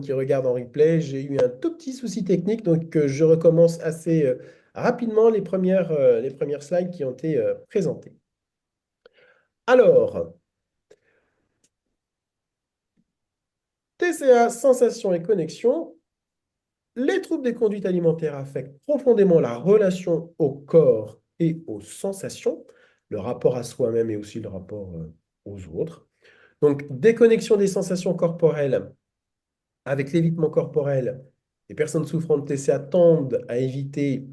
qui regarde en replay, j'ai eu un tout petit souci technique, donc je recommence assez rapidement les premières slides qui ont été présentées. Alors, TCA, sensation et connexion. Les troubles des conduites alimentaires affectent profondément la relation au corps et aux sensations, le rapport à soi-même et aussi le rapport aux autres. Donc, déconnexion des sensations corporelles avec l'évitement corporel. Les personnes souffrant de TCA tendent à éviter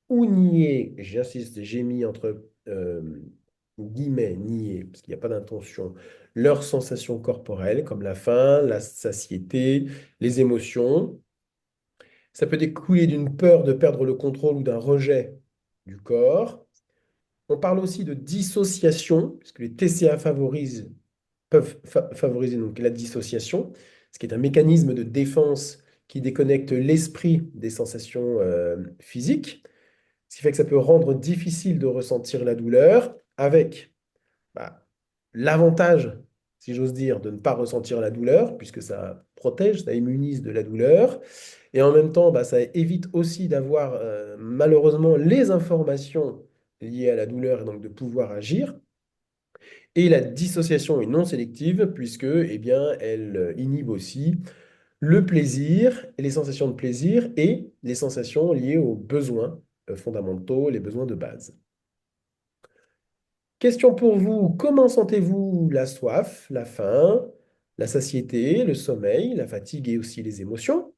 ou nier, j'insiste, j'ai mis entre guillemets, nier, parce qu'il n'y a pas d'intention, leurs sensations corporelles, comme la faim, la satiété, les émotions. Ça peut découler d'une peur de perdre le contrôle ou d'un rejet du corps. On parle aussi de dissociation, puisque les TCA peuvent favoriser donc la dissociation, ce qui est un mécanisme de défense qui déconnecte l'esprit des sensations physiques, ce qui fait que ça peut rendre difficile de ressentir la douleur, avec bah, l'avantage, si j'ose dire, de ne pas ressentir la douleur, puisque ça protège, ça immunise de la douleur. Et en même temps, bah, ça évite aussi d'avoir malheureusement les informations liées à la douleur et donc de pouvoir agir. Et la dissociation est non sélective puisque, eh bien, elle inhibe aussi le plaisir et les sensations de plaisir et les sensations liées aux besoins fondamentaux, les besoins de base. Question pour vous, comment sentez-vous la soif, la faim, la satiété, le sommeil, la fatigue et aussi les émotions?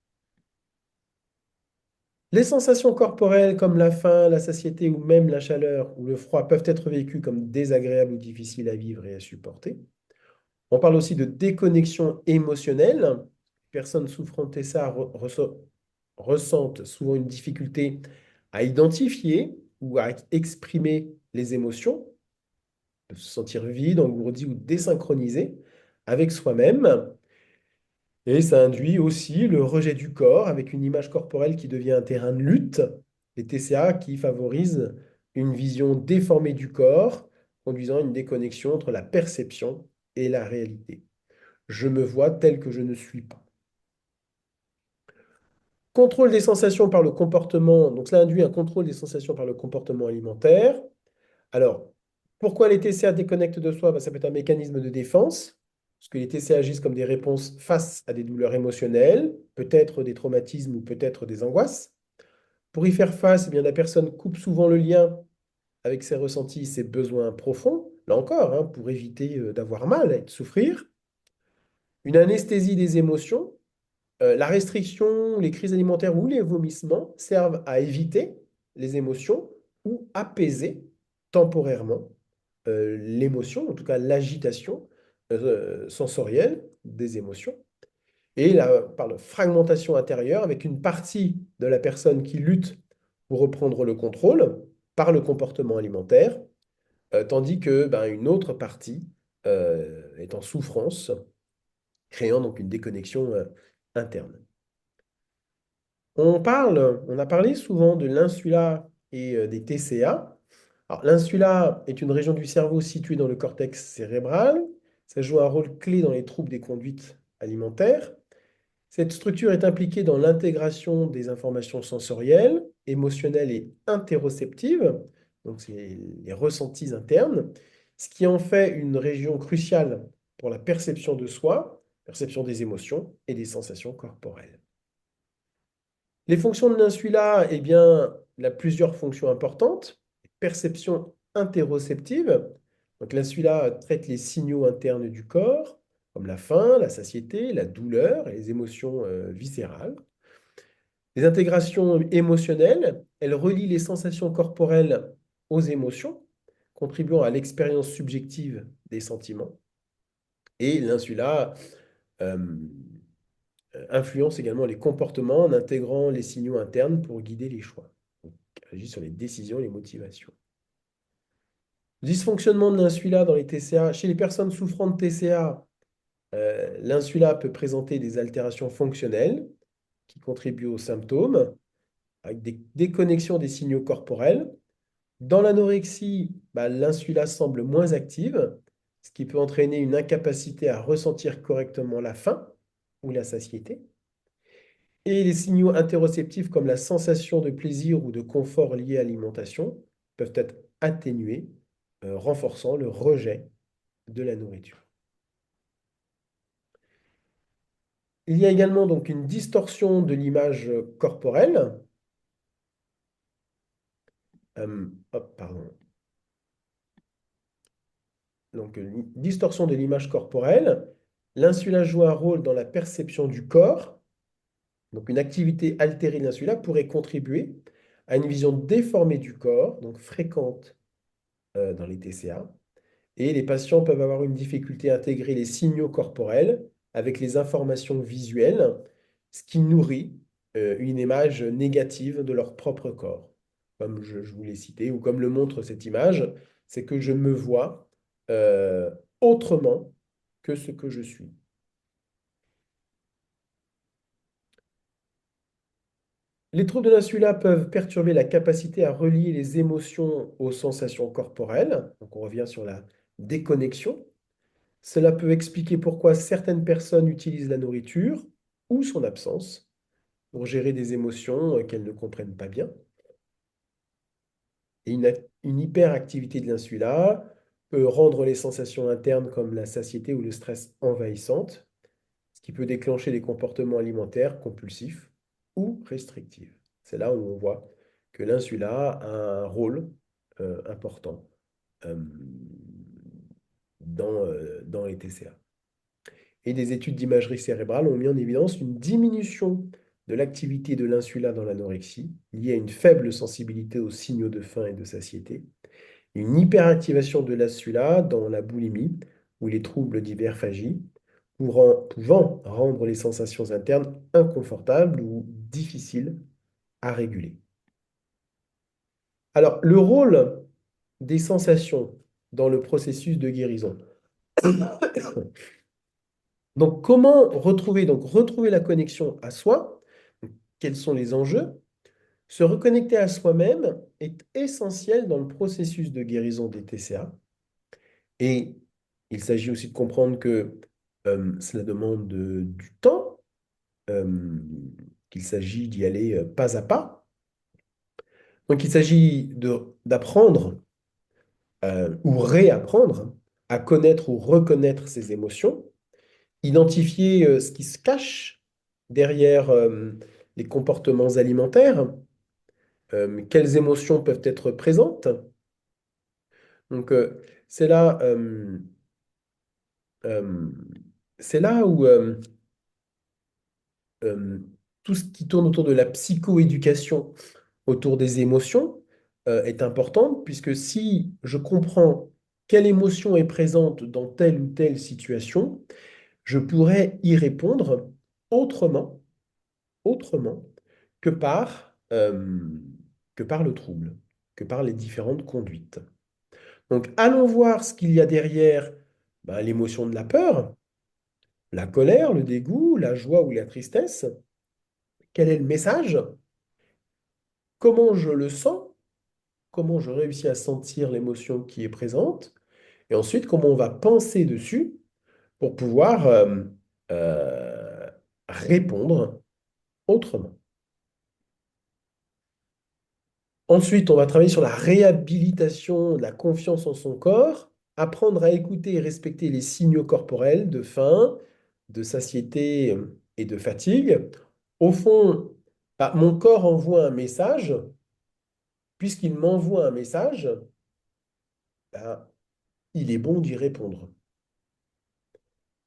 Les sensations corporelles comme la faim, la satiété ou même la chaleur ou le froid peuvent être vécues comme désagréables ou difficiles à vivre et à supporter. On parle aussi de déconnexion émotionnelle. Les personnes souffrant de TSA ressentent souvent une difficulté à identifier ou à exprimer les émotions, peuvent se sentir vides, engourdis ou désynchronisés avec soi-même. Et ça induit aussi le rejet du corps avec une image corporelle qui devient un terrain de lutte. Les TCA qui favorisent une vision déformée du corps, conduisant à une déconnexion entre la perception et la réalité. Je me vois tel que je ne suis pas. Contrôle des sensations par le comportement. Donc, cela induit un contrôle des sensations par le comportement alimentaire. Alors, pourquoi les TCA déconnectent de soi? Ça peut être un mécanisme de défense, parce que les TCA agissent comme des réponses face à des douleurs émotionnelles, peut-être des traumatismes ou peut-être des angoisses. Pour y faire face, eh bien, la personne coupe souvent le lien avec ses ressentis, ses besoins profonds, là encore, hein, pour éviter d'avoir mal et de souffrir. Une anesthésie des émotions. La restriction, les crises alimentaires ou les vomissements servent à éviter les émotions ou apaiser temporairement l'émotion, en tout cas l'agitation sensorielle des émotions. Et là, par la fragmentation intérieure, avec une partie de la personne qui lutte pour reprendre le contrôle par le comportement alimentaire, tandis que une autre partie est en souffrance, créant donc une déconnexion interne. On a parlé souvent de l'insula et des TCA. Alors, l'insula est une région du cerveau située dans le cortex cérébral. Ça joue un rôle clé dans les troubles des conduites alimentaires. Cette structure est impliquée dans l'intégration des informations sensorielles, émotionnelles et interoceptives, donc c'est les ressentis internes, ce qui en fait une région cruciale pour la perception de soi, perception des émotions et des sensations corporelles. Les fonctions de l'insula, eh bien, il a plusieurs fonctions importantes. Perception interoceptive. Donc l'insula traite les signaux internes du corps, comme la faim, la satiété, la douleur et les émotions viscérales. Les intégrations émotionnelles, elles relient les sensations corporelles aux émotions, contribuant à l'expérience subjective des sentiments. Et l'insula euh, influence également les comportements en intégrant les signaux internes pour guider les choix. Donc, agit sur les décisions et les motivations. Dysfonctionnement de l'insula dans les TCA. Chez les personnes souffrant de TCA, l'insula peut présenter des altérations fonctionnelles qui contribuent aux symptômes, avec des déconnexions des signaux corporels. Dans l'anorexie, l'insula semble moins active, ce qui peut entraîner une incapacité à ressentir correctement la faim ou la satiété. Et les signaux interoceptifs comme la sensation de plaisir ou de confort lié à l'alimentation peuvent être atténués, renforçant le rejet de la nourriture. Il y a également donc une distorsion de l'image corporelle. Hop, pardon. Donc, une distorsion de l'image corporelle. L'insula joue un rôle dans la perception du corps. Donc, une activité altérée de l'insula pourrait contribuer à une vision déformée du corps, donc fréquente dans les TCA. Et les patients peuvent avoir une difficulté à intégrer les signaux corporels avec les informations visuelles, ce qui nourrit une image négative de leur propre corps. Comme je vous l'ai cité, ou comme le montre cette image, c'est que je me vois euh, autrement que ce que je suis. Les troubles de l'insula peuvent perturber la capacité à relier les émotions aux sensations corporelles. Donc on revient sur la déconnexion. Cela peut expliquer pourquoi certaines personnes utilisent la nourriture ou son absence pour gérer des émotions qu'elles ne comprennent pas bien. Et une hyperactivité de l'insula peut rendre les sensations internes comme la satiété ou le stress envahissantes, ce qui peut déclencher des comportements alimentaires compulsifs ou restrictifs. C'est là où on voit que l'insula a un rôle important euh, dans les TCA. Et des études d'imagerie cérébrale ont mis en évidence une diminution de l'activité de l'insula dans l'anorexie, liée à une faible sensibilité aux signaux de faim et de satiété, une hyperactivation de l'insula dans la boulimie ou les troubles d'hyperphagie, pouvant rendre les sensations internes inconfortables ou difficiles à réguler. Alors, le rôle des sensations dans le processus de guérison. Donc, comment retrouver, retrouver la connexion à soi? Quels sont les enjeux? Se reconnecter à soi-même est essentiel dans le processus de guérison des TCA. Et il s'agit aussi de comprendre que cela demande du temps, euh, qu'il s'agit d'y aller pas à pas. Donc, il s'agit d'apprendre ou réapprendre à connaître ou reconnaître ses émotions, identifier ce qui se cache derrière les comportements alimentaires, quelles émotions peuvent être présentes. Donc, euh, c'est là où euh, tout ce qui tourne autour de la psychoéducation, autour des émotions, est importante, puisque si je comprends quelle émotion est présente dans telle ou telle situation, je pourrais y répondre autrement, autrement que par le trouble, que par les différentes conduites. Donc, allons voir ce qu'il y a derrière ben, l'émotion de la peur, la colère, le dégoût, la joie ou la tristesse. Quel est le message? Comment je le sens? Comment je réussis à sentir l'émotion qui est présente? Et ensuite, comment on va penser dessus pour pouvoir euh, répondre autrement. Ensuite, on va travailler sur la réhabilitation de la confiance en son corps, apprendre à écouter et respecter les signaux corporels de faim, de satiété et de fatigue. Au fond, bah, mon corps envoie un message. Puisqu'il m'envoie un message, bah, il est bon d'y répondre.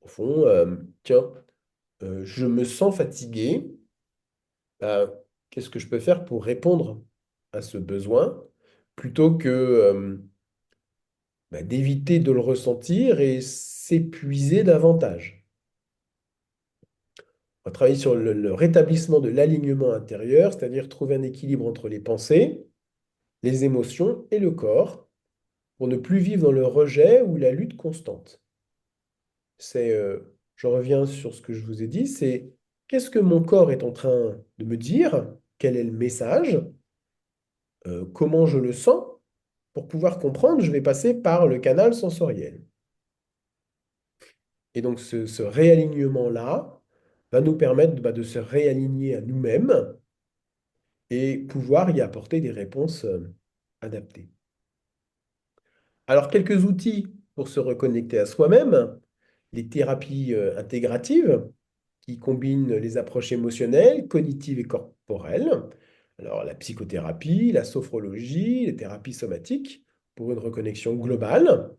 Au fond, tiens, je me sens fatigué. Bah, qu'est-ce que je peux faire pour répondre à ce besoin plutôt que bah, d'éviter de le ressentir et s'épuiser davantage. On va travailler sur le rétablissement de l'alignement intérieur, c'est-à-dire trouver un équilibre entre les pensées, les émotions et le corps pour ne plus vivre dans le rejet ou la lutte constante. Je reviens sur ce que je vous ai dit, c'est qu'est-ce que mon corps est en train de me dire, quel est le message, comment je le sens. Pour pouvoir comprendre, je vais passer par le canal sensoriel. Et donc ce réalignement-là va nous permettre de se réaligner à nous-mêmes et pouvoir y apporter des réponses adaptées. Alors, quelques outils pour se reconnecter à soi-même, les thérapies intégratives qui combinent les approches émotionnelles, cognitives et corporelles. Alors, la psychothérapie, la sophrologie, les thérapies somatiques pour une reconnexion globale.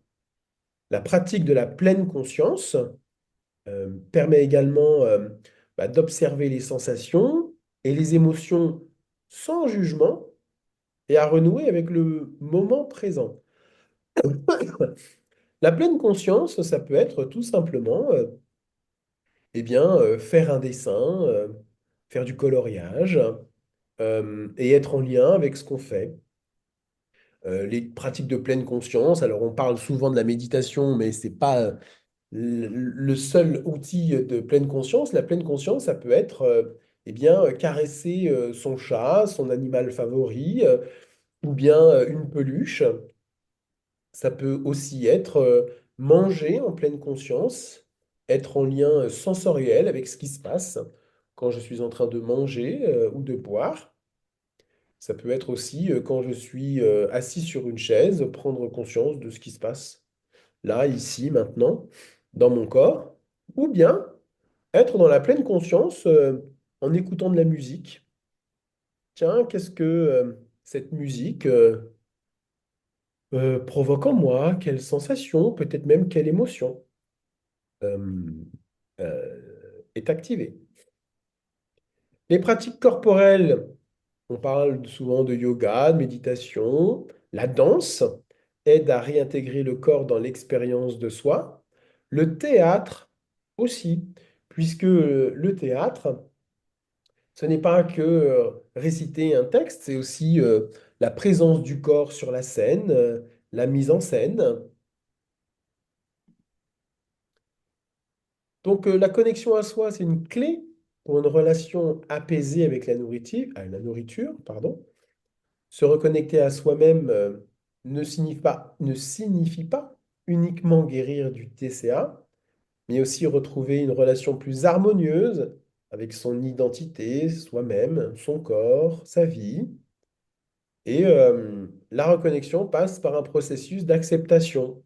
La pratique de la pleine conscience permet également d'observer les sensations et les émotions sans jugement et à renouer avec le moment présent. La pleine conscience, ça peut être tout simplement faire un dessin, faire du coloriage et être en lien avec ce qu'on fait. Les pratiques de pleine conscience, alors on parle souvent de la méditation, mais ce n'est pas le seul outil de pleine conscience. La pleine conscience, ça peut être caresser son chat, son animal favori, ou bien une peluche. Ça peut aussi être manger en pleine conscience, être en lien sensoriel avec ce qui se passe quand je suis en train de manger ou de boire. Ça peut être aussi quand je suis assis sur une chaise, prendre conscience de ce qui se passe là, ici, maintenant, dans mon corps. Ou bien être dans la pleine conscience en écoutant de la musique. Tiens, qu'est-ce que cette musique provoque en moi? Quelle sensation, peut-être même quelle émotion est activée? Les pratiques corporelles, on parle souvent de yoga, de méditation. La danse aide à réintégrer le corps dans l'expérience de soi. Le théâtre aussi, puisque le théâtre, ce n'est pas que réciter un texte, c'est aussi la présence du corps sur la scène, la mise en scène. Donc la connexion à soi, c'est une clé pour une relation apaisée avec la nourriture, pardon. Se reconnecter à soi-même ne signifie pas uniquement guérir du TCA, mais aussi retrouver une relation plus harmonieuse avec son identité, soi-même, son corps, sa vie. Et la reconnexion passe par un processus d'acceptation,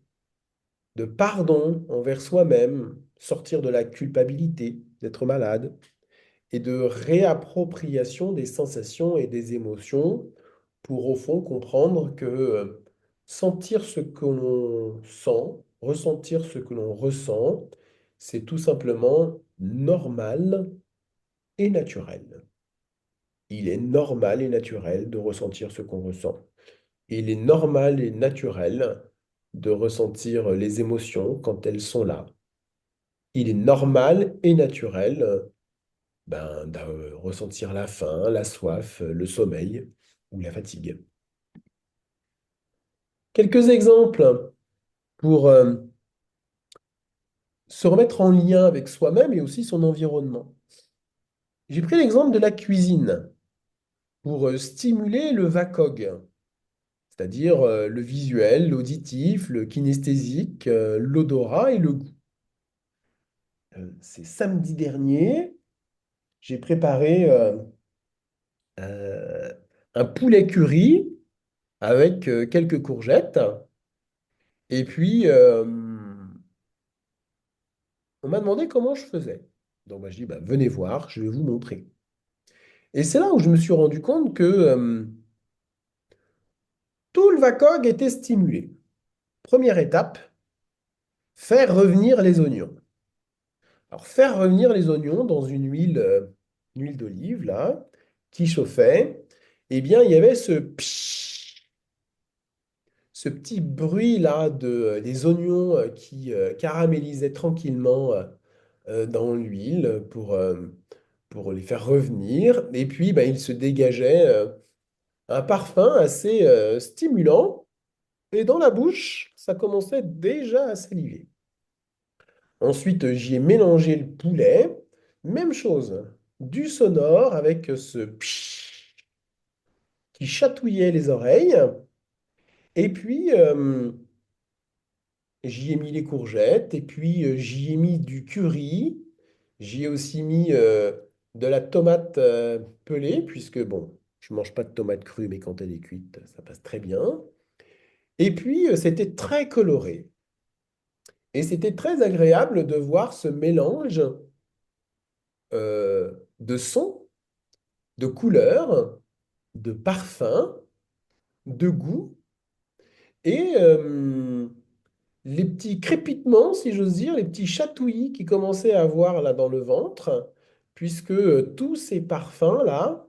de pardon envers soi-même, sortir de la culpabilité d'être malade, et de réappropriation des sensations et des émotions pour au fond comprendre que sentir ce que l'on sent, ressentir ce que l'on ressent, c'est tout simplement normal et naturel. Il est normal et naturel de ressentir ce qu'on ressent. Il est normal et naturel de ressentir les émotions quand elles sont là. Il est normal et naturel de ressentir la faim, la soif, le sommeil ou la fatigue. Quelques exemples pour se remettre en lien avec soi-même et aussi son environnement. J'ai pris l'exemple de la cuisine pour stimuler le VACOG, c'est-à-dire le visuel, l'auditif, le kinesthésique, l'odorat et le goût. C'est samedi dernier, j'ai préparé euh, un poulet curry avec quelques courgettes. Et puis, on m'a demandé comment je faisais. Donc, je dis, venez voir, je vais vous montrer. Et c'est là où je me suis rendu compte que tout le VACOG était stimulé. Première étape, faire revenir les oignons. Alors, faire revenir les oignons dans une huile d'olive, là, qui chauffait, eh bien, il y avait ce pshhh, ce petit bruit-là des oignons qui caramélisaient tranquillement dans l'huile pour les faire revenir. Et puis, il se dégageait un parfum assez stimulant. Et dans la bouche, ça commençait déjà à saliver. Ensuite, j'y ai mélangé le poulet. Même chose, du sonore avec ce pshhh qui chatouillait les oreilles. Et puis, j'y ai mis les courgettes. Et puis, j'y ai mis du curry. J'y ai aussi mis de la tomate pelée, puisque bon, je mange pas de tomate crue, mais quand elle est cuite, ça passe très bien. Et puis, c'était très coloré. Et c'était très agréable de voir ce mélange de sons, de couleurs, de parfums, de goûts et les petits crépitements, si j'ose dire, les petits chatouillis qui commençaient à avoir là dans le ventre, puisque tous ces parfums-là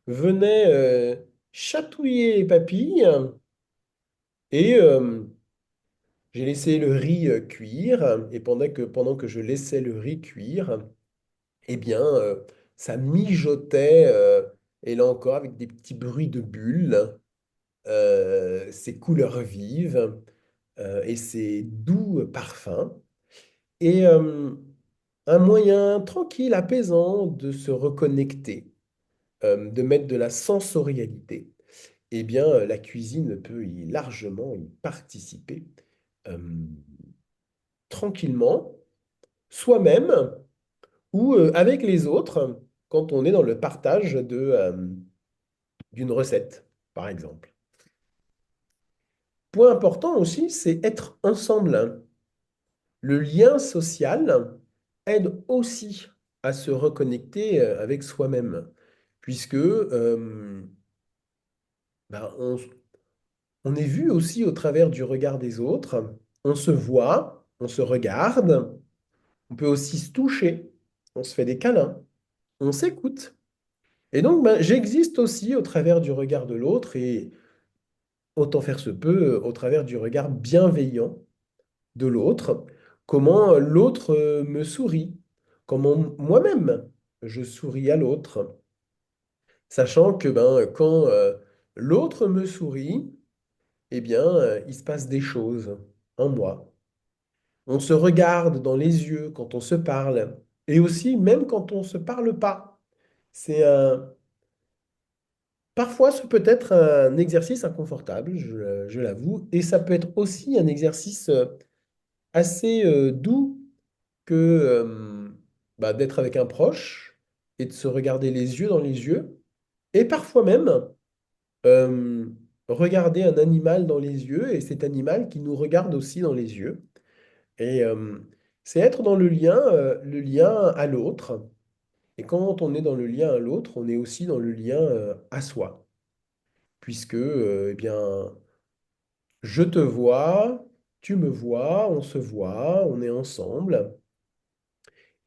venaient chatouiller les papilles. Et j'ai laissé le riz cuire. Et pendant que je laissais le riz cuire, eh bien, ça mijotait, et là encore, avec des petits bruits de bulles, ces couleurs vives et ces doux parfums. Et un moyen tranquille, apaisant de se reconnecter, de mettre de la sensorialité. Eh bien, la cuisine peut y largement y participer euh, tranquillement, soi-même ou avec les autres, quand on est dans le partage d'une recette, par exemple. Point important aussi, c'est être ensemble. Le lien social aide aussi à se reconnecter avec soi-même, puisque ben, on est vu aussi au travers du regard des autres, on se voit, on se regarde, on peut aussi se toucher, on se fait des câlins, on s'écoute. Et donc, ben, j'existe aussi au travers du regard de l'autre et autant faire se peut au travers du regard bienveillant de l'autre, comment l'autre me sourit, comment moi-même je souris à l'autre, sachant que ben, quand l'autre me sourit, eh bien, il se passe des choses en moi. On se regarde dans les yeux quand on se parle, et aussi même quand on ne se parle pas. C'est un, Parfois, ce peut être un exercice inconfortable, je l'avoue, et ça peut être aussi un exercice assez doux que bah, d'être avec un proche et de se regarder les yeux dans les yeux, et parfois même euh, regarder un animal dans les yeux et cet animal qui nous regarde aussi dans les yeux. Et c'est être dans le lien à l'autre. Et quand on est dans le lien à l'autre, on est aussi dans le lien à soi, puisque eh bien, je te vois, tu me vois, on se voit, on est ensemble.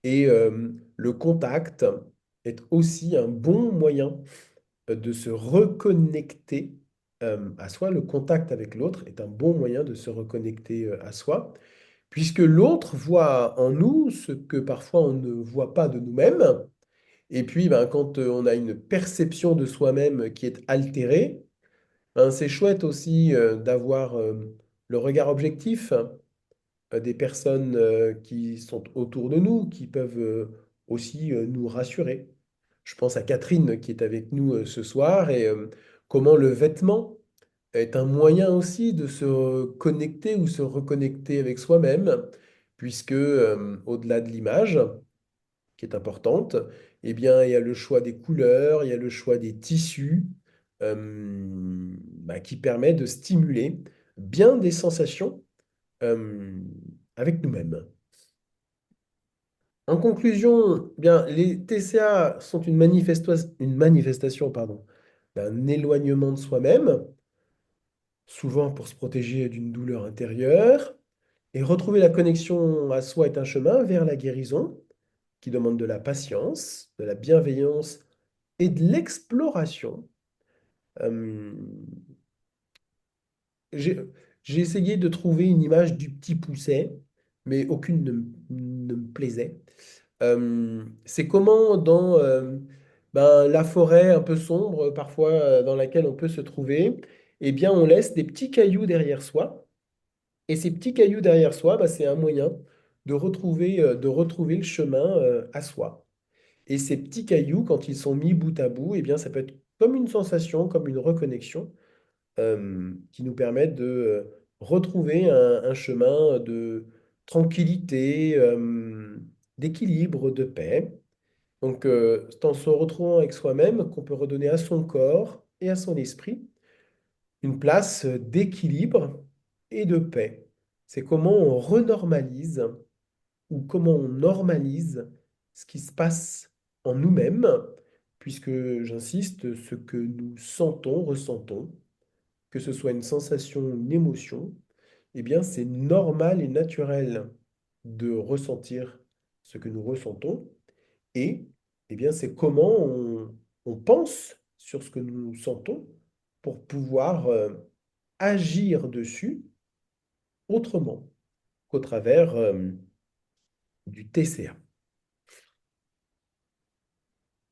Et le contact est aussi un bon moyen de se reconnecter à soi. Le contact avec l'autre est un bon moyen de se reconnecter à soi, puisque l'autre voit en nous ce que parfois on ne voit pas de nous-mêmes. Et puis, ben, quand on a une perception de soi-même qui est altérée, ben, c'est chouette aussi d'avoir le regard objectif des personnes qui sont autour de nous, qui peuvent aussi nous rassurer. Je pense à Catherine qui est avec nous ce soir et comment le vêtement est un moyen aussi de se connecter ou se reconnecter avec soi-même, puisque au-delà de l'image, qui est importante, eh bien, il y a le choix des couleurs, il y a le choix des tissus bah, qui permet de stimuler bien des sensations euh, avec nous-mêmes. En conclusion, bien, les TCA sont une manifestation pardon, d'un éloignement de soi-même, souvent pour se protéger d'une douleur intérieure. Et retrouver la connexion à soi est un chemin vers la guérison qui demande de la patience, de la bienveillance et de l'exploration. Euh, j'ai, j'ai essayé de trouver une image du petit pousset, mais aucune ne me plaisait. C'est comment dans ben, la forêt un peu sombre, parfois dans laquelle on peut se trouver, eh bien, on laisse des petits cailloux derrière soi. Et ces petits cailloux derrière soi, ben, c'est un moyen de retrouver le chemin à soi. Et ces petits cailloux, quand ils sont mis bout à bout, eh bien, ça peut être comme une sensation, comme une reconnexion qui nous permettent de retrouver un chemin de tranquillité, d'équilibre, de paix. Donc, c'est en se retrouvant avec soi-même qu'on peut redonner à son corps et à son esprit une place d'équilibre et de paix. C'est comment on renormalise ou comment on normalise ce qui se passe en nous-mêmes, puisque, j'insiste, ce que nous sentons, ressentons, que ce soit une sensation ou une émotion, eh bien, c'est normal et naturel de ressentir ce que nous ressentons. Et eh bien, c'est comment on pense sur ce que nous sentons pour pouvoir agir dessus autrement qu'au travers du TCA.